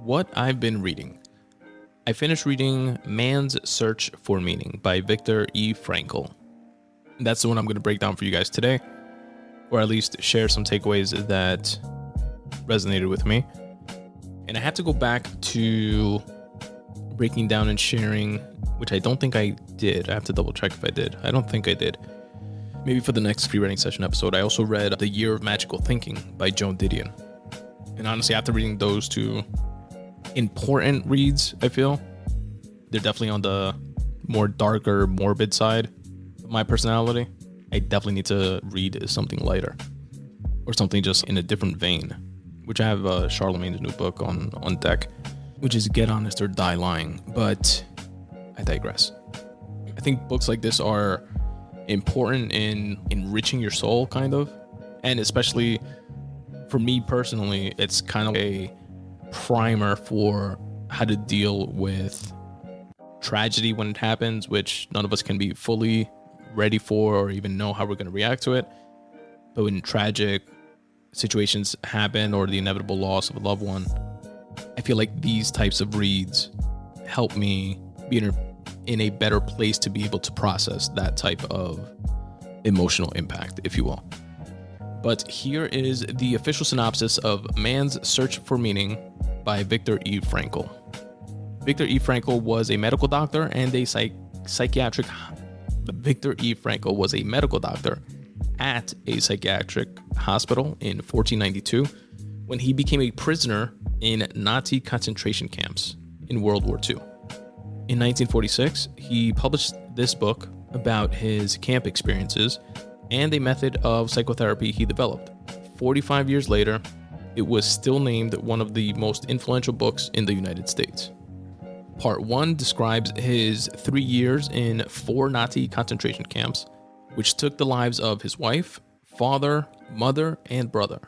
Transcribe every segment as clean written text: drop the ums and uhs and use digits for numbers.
what I've been reading. I finished reading Man's Search for Meaning by Viktor E. Frankl. That's the one I'm going to break down for you guys today, or at least share some takeaways that resonated with me. And I had to go back to breaking down and sharing, which I don't think I did. I have to double check if I did. I don't think I did. Maybe for the next free writing session episode, I also read The Year of Magical Thinking by Joan Didion. And honestly, after reading those two important reads, I feel they're definitely on the more darker, morbid side of my personality. I definitely need to read something lighter or something just in a different vein, which I have Charlemagne's new book on deck, which is Get Honest or Die Lying. But I digress. I think books like this are important in enriching your soul, kind of. And especially for me personally, it's kind of a primer for how to deal with tragedy when it happens, which none of us can be fully ready for or even know how we're going to react to it. But when tragic situations happen or the inevitable loss of a loved one, I feel like these types of reads help me be in a better place to be able to process that type of emotional impact, if you will. But here is the official synopsis of Man's Search for Meaning by Viktor E. Frankl. Viktor E. Frankl was a medical doctor and a psychiatric. Viktor E. Frankl was a medical doctor at a psychiatric hospital in 1492 when he became a prisoner in Nazi concentration camps in World War II. In 1946, he published this book about his camp experiences and a method of psychotherapy he developed. 45 years later, it was still named one of the most influential books in the United States. Part 1 describes his 3 years in 4 Nazi concentration camps, which took the lives of his wife, father, mother, and brother.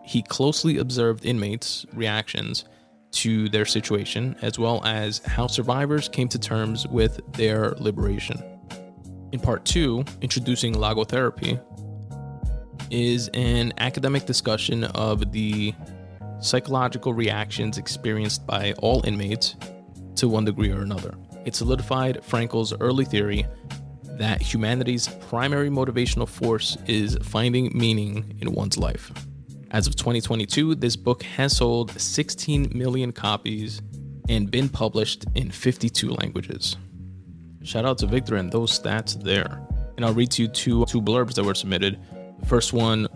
He closely observed inmates' reactions to their situation, as well as how survivors came to terms with their liberation. In part 2, introducing logotherapy, is an academic discussion of the psychological reactions experienced by all inmates to one degree or another. It solidified Frankl's early theory that humanity's primary motivational force is finding meaning in one's life. As of 2022, this book has sold 16 million copies and been published in 52 languages. Shout out to Viktor and those stats there. And I'll read to you two blurbs that were submitted. The first one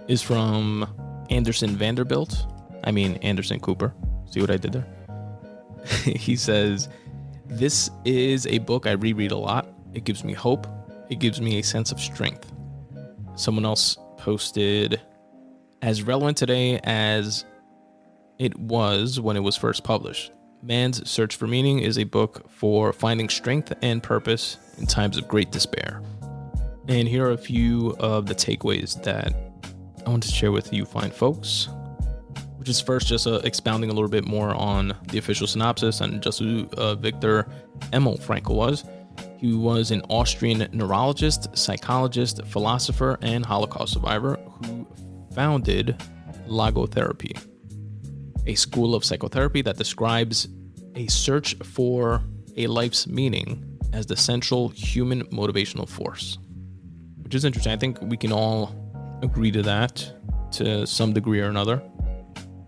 is from Anderson Cooper. See what I did there? He says, "This is a book I reread a lot. It gives me hope. It gives me a sense of strength." Someone else posted, "As relevant today as it was when it was first published. Man's Search for Meaning is a book for finding strength and purpose in times of great despair." And here are a few of the takeaways that I want to share with you fine folks, which is first just expounding a little bit more on the official synopsis and just who Viktor Emil Frankl was. He was an Austrian neurologist, psychologist, philosopher, and Holocaust survivor who founded logotherapy, a school of psychotherapy that describes a search for a life's meaning as the central human motivational force, which is interesting. I think we can all agree to that to some degree or another.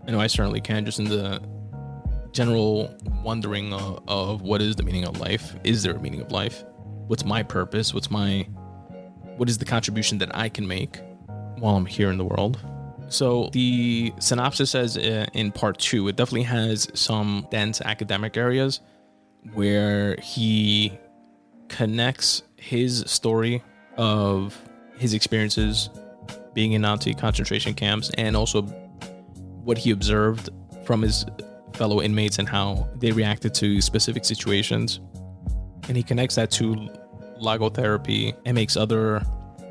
I know I certainly can, just in the general wondering of what is the meaning of life? Is there a meaning of life? What's my purpose? What is the contribution that I can make while I'm here in the world? So the synopsis says in part 2, it definitely has some dense academic areas where he connects his story of his experiences being in Nazi concentration camps and also what he observed from his fellow inmates and how they reacted to specific situations. And he connects that to logotherapy and makes other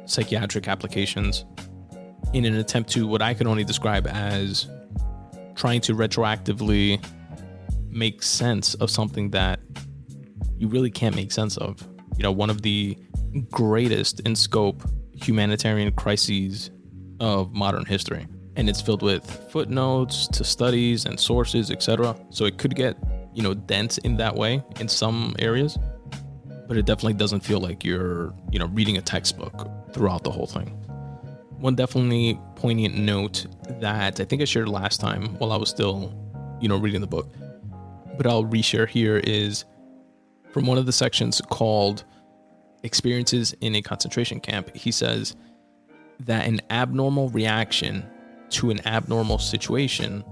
psychiatric applications in an attempt to what I can only describe as trying to retroactively make sense of something that you really can't make sense of. You know, one of the greatest in scope humanitarian crises of modern history. and it's filled with footnotes to studies and sources, etc. So it could get, dense in that way in some areas, but it definitely doesn't feel like you're, reading a textbook throughout the whole thing. One definitely poignant note that I think I shared last time while I was still, reading the book, but I'll reshare here, is from one of the sections called Experiences in a Concentration Camp. He says that an abnormal reaction to an abnormal situation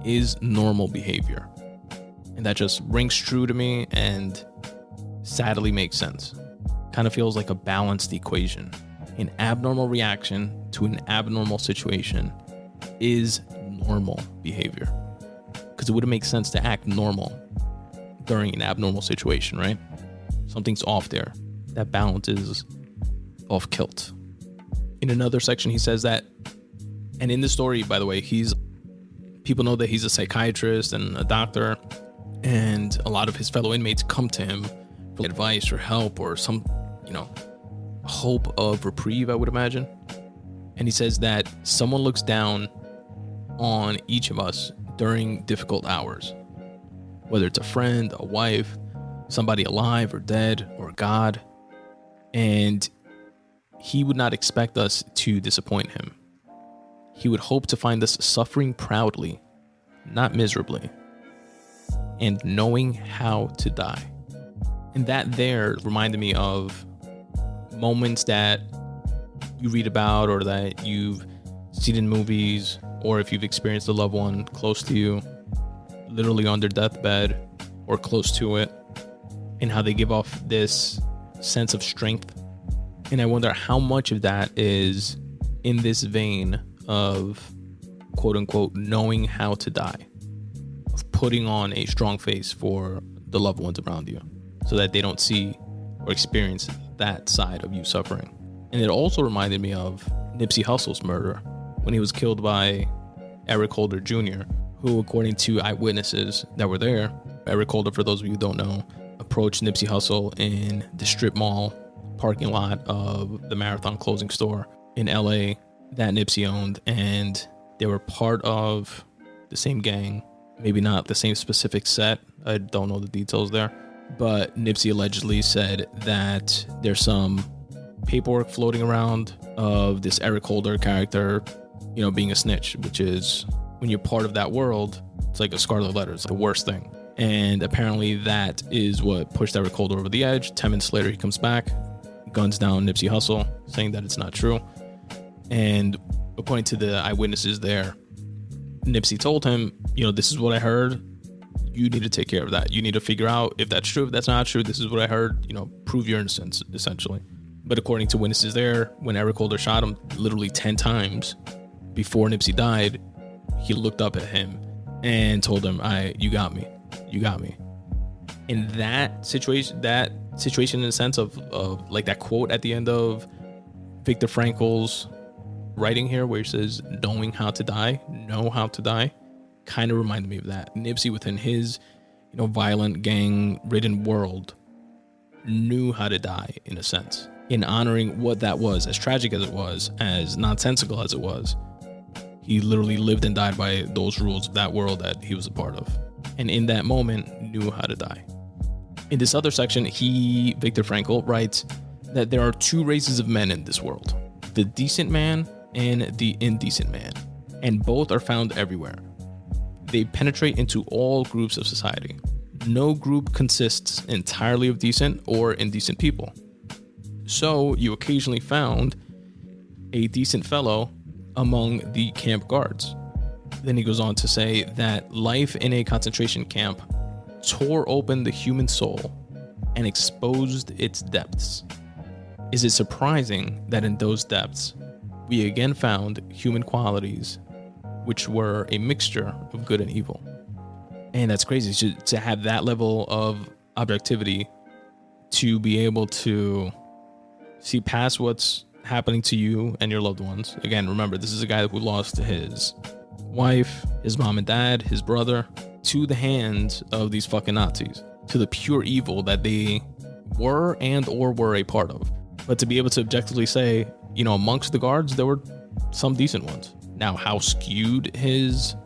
is normal behavior. And that just rings true to me and sadly makes sense. Kind of feels like a balanced equation. An abnormal reaction to an abnormal situation is normal behavior. Because it wouldn't make sense to act normal during an abnormal situation, right? Something's off there. That balance is off kilt. In another section, he says that, and in the story, by the way, people know that he's a psychiatrist and a doctor, and a lot of his fellow inmates come to him for advice or help or some, hope of reprieve, I would imagine. And he says that someone looks down on each of us during difficult hours, whether it's a friend, a wife, somebody alive or dead, or God, and he would not expect us to disappoint him. He would hope to find us suffering proudly, not miserably, and knowing how to die. And that there reminded me of moments that you read about or that you've seen in movies, or if you've experienced a loved one close to you, literally on their deathbed or close to it, and how they give off this sense of strength. And I wonder how much of that is in this vein of quote unquote knowing how to die, of putting on a strong face for the loved ones around you so that they don't see or experience that side of you suffering. And it also reminded me of Nipsey Hussle's murder when he was killed by Eric Holder Jr., who, according to eyewitnesses that were there, Eric Holder, for those of you who don't know, approached Nipsey Hussle in the strip mall parking lot of the Marathon clothing store in LA that Nipsey owned, and they were part of the same gang, maybe not the same specific set. I don't know the details there, but Nipsey allegedly said that there's some paperwork floating around of this Eric Holder character, being a snitch, which is when you're part of that world, it's like a scarlet letter. It's the worst thing. And apparently that is what pushed Eric Holder over the edge. 10 minutes later, he comes back, guns down Nipsey Hussle, saying that it's not true. And according to the eyewitnesses there, Nipsey told him, this is what I heard. You need to take care of that. You need to figure out if that's true, if that's not true. This is what I heard. Prove your innocence, essentially. But according to witnesses there, when Eric Holder shot him literally 10 times before Nipsey died, he looked up at him and told him, you got me. You got me. In that situation in the sense of like that quote at the end of Viktor Frankl's writing here, where he says, knowing how to die, know how to die, kind of reminded me of that. Nipsey, within his, violent, gang-ridden world, knew how to die, in a sense, in honoring what that was, as tragic as it was, as nonsensical as it was. He literally lived and died by those rules of that world that he was a part of. And in that moment, knew how to die. In this other section, Viktor Frankl, writes that there are two races of men in this world, the decent man and the indecent man, and both are found everywhere. They penetrate into all groups of society. No group consists entirely of decent or indecent people. So you occasionally found a decent fellow among the camp guards. Then he goes on to say that life in a concentration camp tore open the human soul and exposed its depths. Is it surprising that in those depths, we again found human qualities which were a mixture of good and evil? And that's crazy to have that level of objectivity, to be able to see past what's happening to you and your loved ones. Again, remember, this is a guy who lost his wife, his mom and dad, his brother, to the hands of these fucking Nazis, to the pure evil that they were a part of. But to be able to objectively say, amongst the guards, there were some decent ones. Now, how skewed his,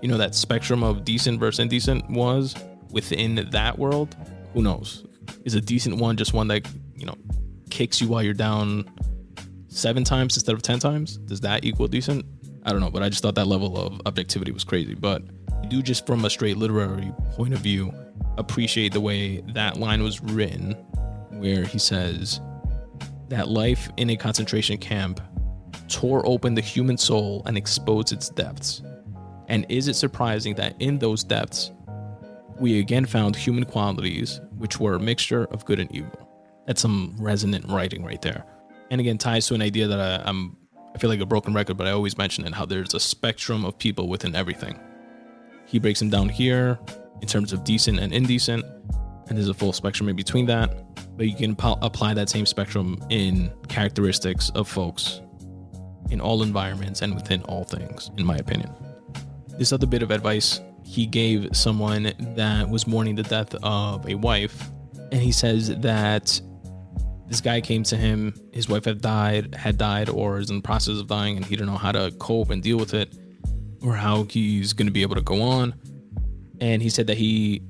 that spectrum of decent versus indecent was within that world, who knows? Is a decent one just one that, kicks you while you're down 7 times instead of 10 times? Does that equal decent? I don't know, but I just thought that level of objectivity was crazy. But I do, just from a straight literary point of view, appreciate the way that line was written, where he says that life in a concentration camp tore open the human soul and exposed its depths. And is it surprising that in those depths, we again found human qualities, which were a mixture of good and evil? That's some resonant writing right there. And again, ties to an idea that I feel like a broken record, but I always mention it, how there's a spectrum of people within everything. He breaks them down here in terms of decent and indecent, and there's a full spectrum in between that. But you can apply that same spectrum in characteristics of folks in all environments and within all things, in my opinion. This other bit of advice he gave someone that was mourning the death of a wife, and he says that this guy came to him, his wife had died or is in the process of dying, and he didn't know how to cope and deal with it, or how he's going to be able to go on. And he said that he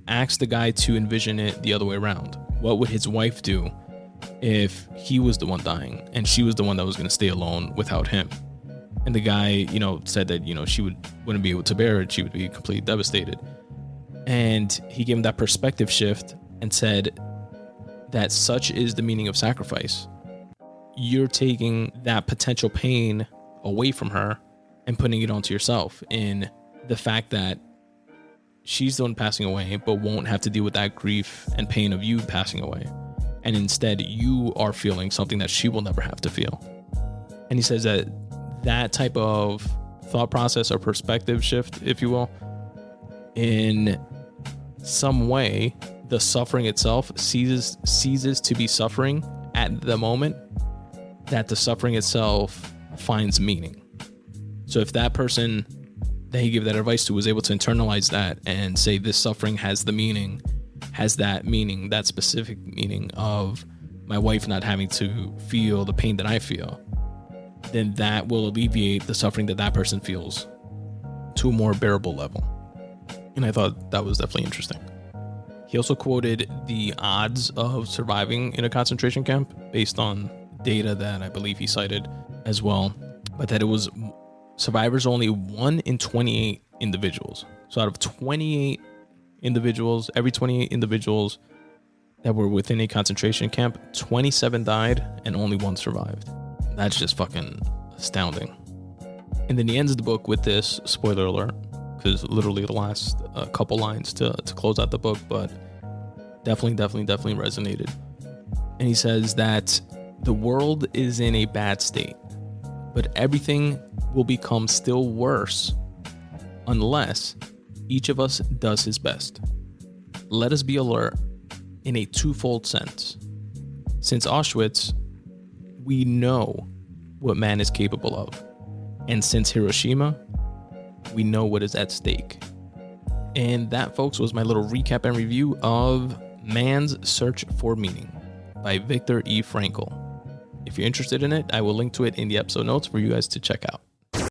asked the guy to envision it the other way around. What would his wife do if he was the one dying and she was the one that was going to stay alone without him? And the guy, said that, she wouldn't be able to bear it. She would be completely devastated. And he gave him that perspective shift and said that such is the meaning of sacrifice. You're taking that potential pain away from her and putting it onto yourself, in the fact that she's the one passing away, but won't have to deal with that grief and pain of you passing away. And instead, you are feeling something that she will never have to feel. And he says that type of thought process or perspective shift, if you will, in some way, the suffering itself ceases to be suffering at the moment that the suffering itself finds meaning. So if that person that he gave that advice to was able to internalize that and say, this suffering has that meaning, that specific meaning of my wife not having to feel the pain that I feel, then that will alleviate the suffering that person feels to a more bearable level. And I thought that was definitely interesting. He also quoted the odds of surviving in a concentration camp based on data that I believe he cited as well, but that it was survivors only 1 in 28 individuals. So out of 28 individuals, every 28 individuals that were within a concentration camp, 27 died and only 1 survived. That's just fucking astounding. And then he ends the book with this, spoiler alert, because literally the last couple lines to close out the book, but definitely resonated. And he says that the world is in a bad state, but everything will become still worse unless each of us does his best. Let us be alert in a twofold sense. Since Auschwitz, we know what man is capable of. And since Hiroshima, we know what is at stake. And that, folks, was my little recap and review of Man's Search for Meaning by Viktor E. Frankl. If you're interested in it, I will link to it in the episode notes for you guys to check out.